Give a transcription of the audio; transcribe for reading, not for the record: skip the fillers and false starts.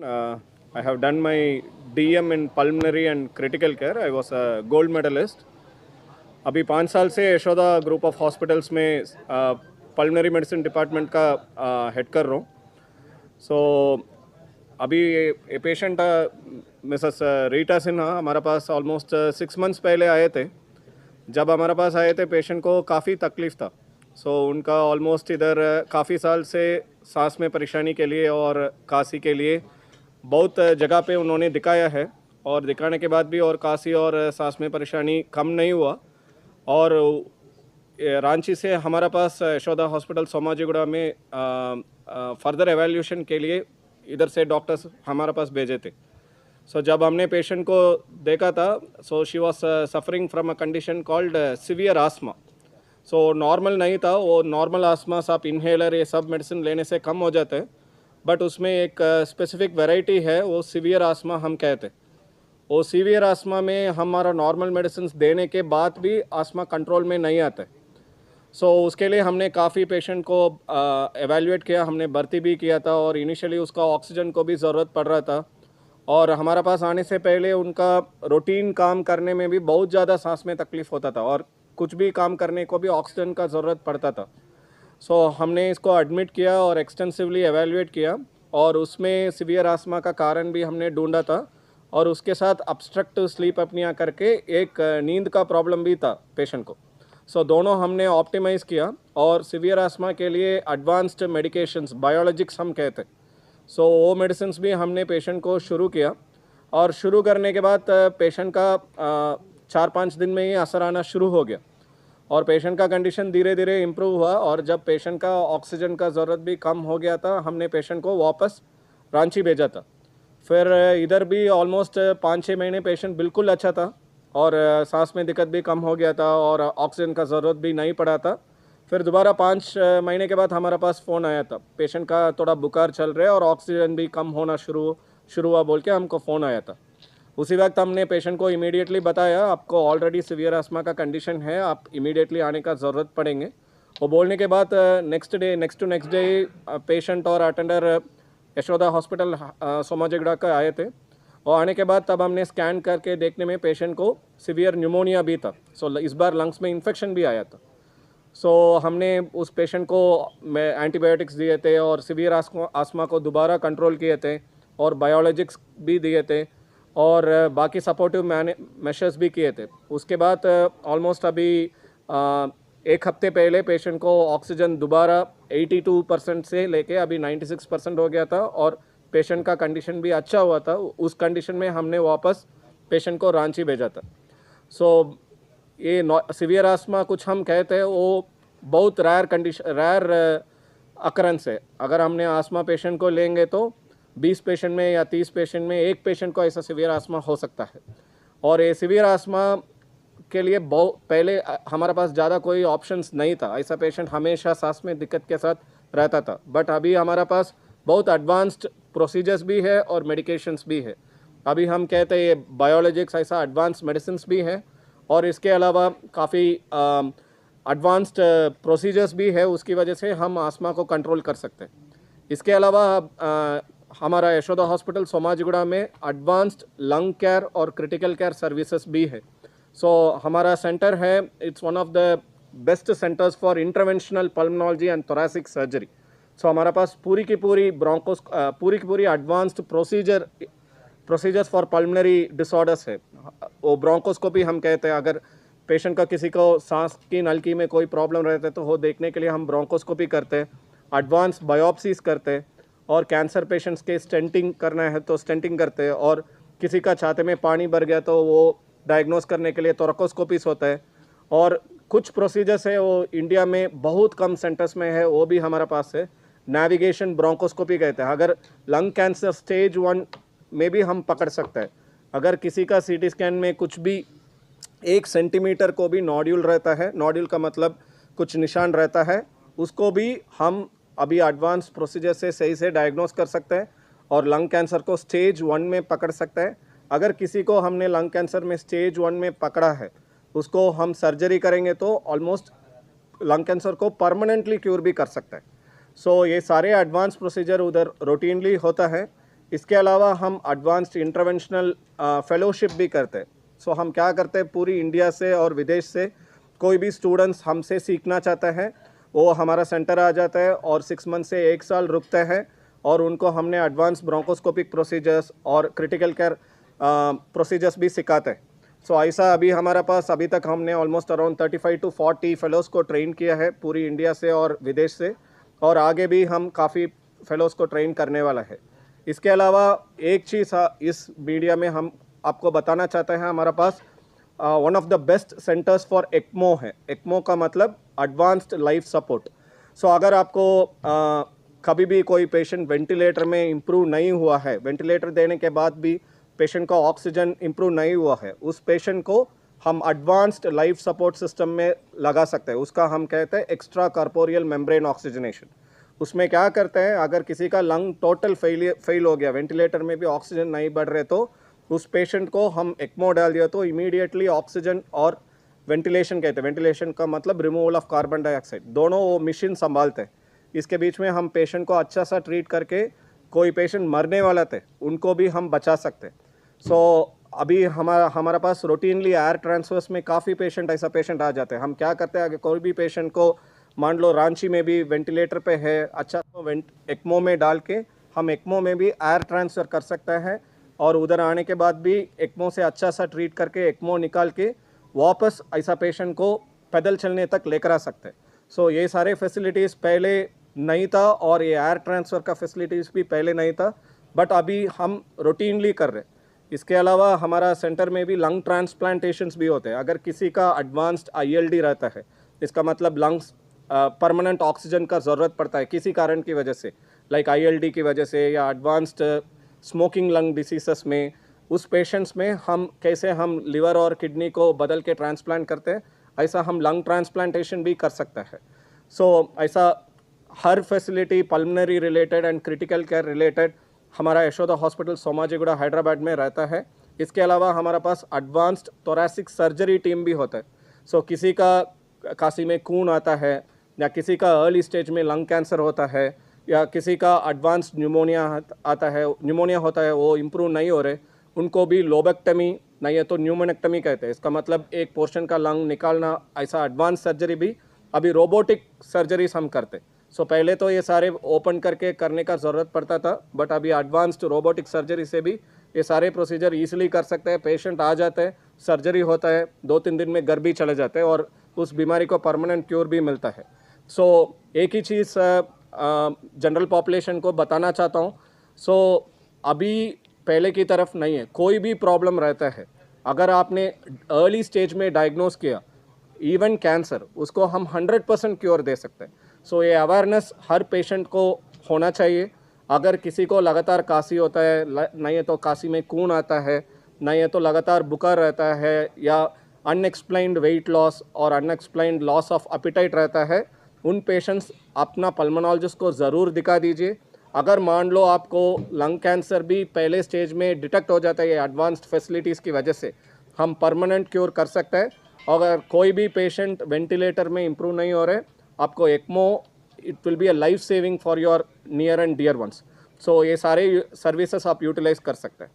I have done my DM in pulmonary and critical care. I was a gold medalist. अभी 5 साल से Yashoda group of hospitals में pulmonary medicine department का head कर रहा हूँ. सो अभी ये पेशेंट मिसेस रीटा सिन्हा हमारे पास ऑलमोस्ट 6 मंथ्स पहले आए थे. जब हमारे पास आए थे पेशेंट को काफ़ी तकलीफ़ था. सो उनका ऑलमोस्ट इधर काफ़ी साल से सांस में परेशानी के लिए और काशी के लिए बहुत जगह पे उन्होंने दिखाया है, और दिखाने के बाद भी और काशी और सांस में परेशानी कम नहीं हुआ. और रांची से हमारा पास यशोदा हॉस्पिटल सोमाजीगुड़ा में फर्दर एवेल्यूशन के लिए इधर से डॉक्टर्स हमारे पास भेजे थे. सो जब हमने पेशेंट को देखा था, so she was suffering from a condition called severe asthma. So normal नहीं था, वो नॉर्मल आस्मा आप इन्हेलर ये सब मेडिसिन लेने से कम हो जाते हैं, बट उसमें एक स्पेसिफिक वैरायटी है, वो सीवियर आस्मा हम कहते हैं. वो सीवियर आस्मा में हमारा नॉर्मल मेडिसिन देने के बाद भी आस्मा कंट्रोल में नहीं आता है. सो उसके लिए हमने काफ़ी पेशेंट को एवेल्यूएट किया, हमने भर्ती भी किया था, और इनिशियली उसका ऑक्सीजन को भी ज़रूरत पड़ रहा था. और हमारे पास आने से पहले उनका रूटीन काम करने में भी बहुत ज़्यादा सांस में तकलीफ़ होता था, और कुछ भी काम करने को भी ऑक्सीजन का ज़रूरत पड़ता था. सो हमने इसको एडमिट किया और एक्सटेंसिवली एवेल्यूएट किया, और उसमें सीवियर आस्मा का कारण भी हमने ढूंढा था, और उसके साथ ऑब्स्ट्रक्टिव स्लीप अपनिया करके एक नींद का प्रॉब्लम भी था पेशेंट को. सो दोनों हमने ऑप्टिमाइज़ किया, और सीवियर आस्मा के लिए एडवांस्ड मेडिकेशंस बायोलॉजिक्स हम कहते हैं. सो वो मेडिसिन भी हमने पेशेंट को शुरू किया, और शुरू करने के बाद पेशेंट का 4-5 दिन में ही असर आना शुरू हो गया, और पेशेंट का कंडीशन धीरे धीरे इम्प्रूव हुआ. और जब पेशेंट का ऑक्सीजन का ज़रूरत भी कम हो गया था, हमने पेशेंट को वापस रांची भेजा था. फिर इधर भी ऑलमोस्ट 5-6 महीने पेशेंट बिल्कुल अच्छा था, और सांस में दिक्कत भी कम हो गया था, और ऑक्सीजन का ज़रूरत भी नहीं पड़ा था. फिर दोबारा 5 महीने के बाद हमारे पास फ़ोन आया था, पेशेंट का थोड़ा बुखार चल रहा है और ऑक्सीजन भी कम होना शुरू हुआ बोल के हमको फ़ोन आया था. उसी वक्त हमने पेशेंट को इमीडिएटली बताया, आपको ऑलरेडी सीवियर आस्मा का कंडीशन है, आप इमीडिएटली आने का ज़रूरत पड़ेंगे. वो बोलने के बाद next to next day patient और अटेंडर यशोदा हॉस्पिटल सोमाजीगुड़ा का आए थे. और आने के बाद तब हमने स्कैन करके देखने में पेशेंट को सीवियर न्यूमोनिया भी था. सो इस बार लंग्स में इन्फेक्शन भी आया था. सो हमने उस पेशेंट को एंटीबायोटिक्स दिए थे, और सीवियर आस्मा को दोबारा कंट्रोल किए थे, और बायोलॉजिक्स भी दिए थे, और बाकी सपोर्टिव मेशर्स भी किए थे. उसके बाद ऑलमोस्ट अभी 1 हफ्ते पहले पेशेंट को ऑक्सीजन दोबारा 82% से लेके अभी 96% हो गया था, और पेशेंट का कंडीशन भी अच्छा हुआ था. उस कंडीशन में हमने वापस पेशेंट को रांची भेजा था. सो ये सीवियर आस्मा कुछ हम कहते हैं, वो बहुत रेयर अकरेंस है. अगर हमने आस्मा पेशेंट को लेंगे तो 20 पेशेंट में या 30 पेशेंट में एक पेशेंट को ऐसा सीवियर आस्मा हो सकता है. और ये सीवियर आस्मा के लिए पहले हमारे पास ज़्यादा कोई ऑप्शंस नहीं था. ऐसा पेशेंट हमेशा सांस में दिक्कत के साथ रहता था, बट अभी हमारा पास बहुत एडवांस्ड प्रोसीजर्स भी है और मेडिकेशंस भी है. अभी हम कहते हैं ये बायोलॉजिक्स ऐसा एडवांस मेडिसिन भी है, और इसके अलावा काफ़ी एडवांस्ड प्रोसीजर्स भी है. उसकी वजह से हम आस्मा को कंट्रोल कर सकते हैं. इसके अलावा हमारा यशोदा हॉस्पिटल सोमाजीगुड़ा में एडवांस्ड लंग केयर और क्रिटिकल केयर सर्विसेज भी है. सो हमारा सेंटर है, it's one of the best centres for interventional pulmonology and thoracic surgery. So हमारे पास पूरी की पूरी advanced procedures for pulmonary disorders है. वो ब्रोंकोस्कोपी हम कहते हैं. अगर पेशेंट का किसी को सांस की नलकी में कोई प्रॉब्लम रहता है तो वो देखने के लिए हम ब्रोंकोस्कोपी करते हैं, एडवांस बायोप्सीज करते हैं, और कैंसर पेशेंट्स के स्टेंटिंग करना है तो स्टेंटिंग करते हैं, और किसी का छाते में पानी भर गया तो वो डायग्नोस करने के लिए थोरेकोस्कोपीस होता है. और कुछ प्रोसीजर्स है वो इंडिया में बहुत कम सेंटर्स में है, वो भी हमारे पास है. नेविगेशन ब्रोंकोस्कोपी कहते हैं. अगर लंग कैंसर स्टेज 1 में भी हम पकड़ सकते हैं. अगर किसी का सीटी स्कैन में कुछ भी 1 सेंटीमीटर को भी नोड्यूल रहता है, नोड्यूल का मतलब कुछ निशान रहता है, उसको भी हम अभी एडवांस प्रोसीजर से सही से डायग्नोस कर सकते हैं, और लंग कैंसर को स्टेज 1 में पकड़ सकते हैं. अगर किसी को हमने लंग कैंसर में स्टेज 1 में पकड़ा है, उसको हम सर्जरी करेंगे तो ऑलमोस्ट लंग कैंसर को परमानेंटली क्यूर भी कर सकते हैं. सो ये सारे एडवांस प्रोसीजर उधर रूटीनली होता है. इसके अलावा हम एडवांस्ड इंटरवेंशनल फेलोशिप भी करते हैं। सो हम क्या करते हैं, पूरी इंडिया से और विदेश से कोई भी स्टूडेंट्स हमसे सीखना चाहते हैं वो हमारा सेंटर आ जाता है और 6 मंथ से 1 साल रुकते हैं और उनको हमने एडवांस ब्रोंकोस्कोपिक प्रोसीजर्स और क्रिटिकल केयर प्रोसीजर्स भी सिखाते हैं। सो ऐसा अभी हमारा पास अभी तक हमने ऑलमोस्ट अराउंड 35 to 40 फेलोज़ को ट्रेन किया है पूरी इंडिया से और विदेश से, और आगे भी हम काफ़ी फेलोज़ को ट्रेन करने वाला है। इसके अलावा एक चीज़ इस मीडिया में हम आपको बताना चाहते हैं, हमारा पास one of the best centres for ECMO है। एक्मो का मतलब एडवांस्ड लाइफ सपोर्ट। सो अगर आपको कभी भी कोई पेशेंट वेंटिलेटर में इम्प्रूव नहीं हुआ है, वेंटिलेटर देने के बाद भी पेशेंट का ऑक्सीजन इम्प्रूव नहीं हुआ है, उस पेशेंट को हम एडवांस्ड लाइफ सपोर्ट सिस्टम में लगा सकते हैं। उसका हम कहते हैं एक्स्ट्रा कॉर्पोरियल मेम्ब्रेन ऑक्सीजनेशन। उसमें क्या करते हैं, अगर किसी का लंग टोटल फेल हो गया, वेंटिलेटर में भी ऑक्सीजन नहीं बढ़ रहे, तो उस पेशेंट को हम एक्मो डाल दिया तो इमीडिएटली ऑक्सीजन और वेंटिलेशन कहते हैं, वेंटिलेशन का मतलब रिमूवल ऑफ कार्बन डाइऑक्साइड, दोनों वो मशीन संभालते हैं। इसके बीच में हम पेशेंट को अच्छा सा ट्रीट करके कोई पेशेंट मरने वाला थे उनको भी हम बचा सकते हैं। सो अभी हमारा पास रूटीनली एयर ट्रांसफर्स में काफ़ी पेशेंट ऐसा पेशेंट आ जाते हैं। हम क्या करते हैं, अगर कोई भी पेशेंट को मान लो रांची में भी वेंटिलेटर पे है, अच्छा तो एक्मो में डाल के हम एक्मो में भी एयर ट्रांसफ़र कर सकते हैं और उधर आने के बाद भी एक्मो से अच्छा सा ट्रीट करके एक्मो निकाल के वापस ऐसा पेशेंट को पैदल चलने तक लेकर आ सकते हैं। सो ये सारे फैसिलिटीज़ पहले नहीं था और ये एयर ट्रांसफ़र का फैसिलिटीज़ भी पहले नहीं था, बट अभी हम रूटीनली कर रहे हैं। इसके अलावा हमारा सेंटर में भी लंग ट्रांसप्लांटेशंस भी होते हैं। अगर किसी का एडवांस्ड ILD रहता है, इसका मतलब लंग्स परमानेंट ऑक्सीजन का ज़रूरत पड़ता है किसी कारण की वजह से, लाइक ILD की वजह से या एडवांस्ड स्मोकिंग लंग डिसीज़ेस में, उस पेशेंट्स में हम कैसे हम लिवर और किडनी को बदल के ट्रांसप्लांट करते हैं, ऐसा हम लंग ट्रांसप्लांटेशन भी कर सकते हैं। सो ऐसा हर facility pulmonary related and critical care related हमारा यशोदा हॉस्पिटल सोमाजिगुड़ा हैदराबाद में रहता है। इसके अलावा हमारा पास एडवांस्ड थोरैसिक सर्जरी टीम भी होता है। सो किसी का काशी में खून आता है या किसी का अर्ली स्टेज में लंग कैंसर होता है या किसी का एडवांस्ड न्यूमोनिया होता है, वो इम्प्रूव नहीं हो रहे, उनको भी लोबेक्टमी नहीं है तो न्यूमोनेक्टमी कहते हैं। इसका मतलब एक पोर्शन का लंग निकालना, ऐसा एडवांस सर्जरी भी अभी रोबोटिक सर्जरीज हम करते। सो पहले तो ये सारे ओपन करके करने का ज़रूरत पड़ता था, बट अभी एडवांस्ड रोबोटिक सर्जरी से भी ये सारे प्रोसीजर ईजिली कर सकते हैं। पेशेंट आ जाते हैं, सर्जरी होता है, 2-3 दिन में घर भी चले जाते हैं और उस बीमारी को परमानेंट क्योर भी मिलता है। सो एक ही चीज़ जनरल पॉपुलेशन को बताना चाहता हूँ। सो अभी पहले की तरफ नहीं है, कोई भी प्रॉब्लम रहता है, अगर आपने अर्ली स्टेज में डायग्नोस किया, इवन कैंसर, उसको हम 100% क्योर दे सकते हैं। सो ये अवेयरनेस हर पेशेंट को होना चाहिए। अगर किसी को लगातार काशी होता है, नहीं है तो काशी में खून आता है, नहीं है तो लगातार बुखार रहता है या अनएक्सप्लेन्ड वेट लॉस और अनएक्सप्लेन्ड लॉस ऑफ एपिटाइट रहता है, उन पेशेंट्स अपना पल्मोनोलॉजिस्ट को ज़रूर दिखा दीजिए। अगर मान लो आपको लंग कैंसर भी पहले स्टेज में डिटेक्ट हो जाता है, ये एडवांस्ड फैसिलिटीज़ की वजह से हम परमानेंट क्योर कर सकते हैं। अगर कोई भी पेशेंट वेंटिलेटर में इम्प्रूव नहीं हो रहे, आपको ECMO, it will be a life saving for your near and dear ones. So ये सारे सर्विसेज आप यूटिलाइज कर सकते हैं।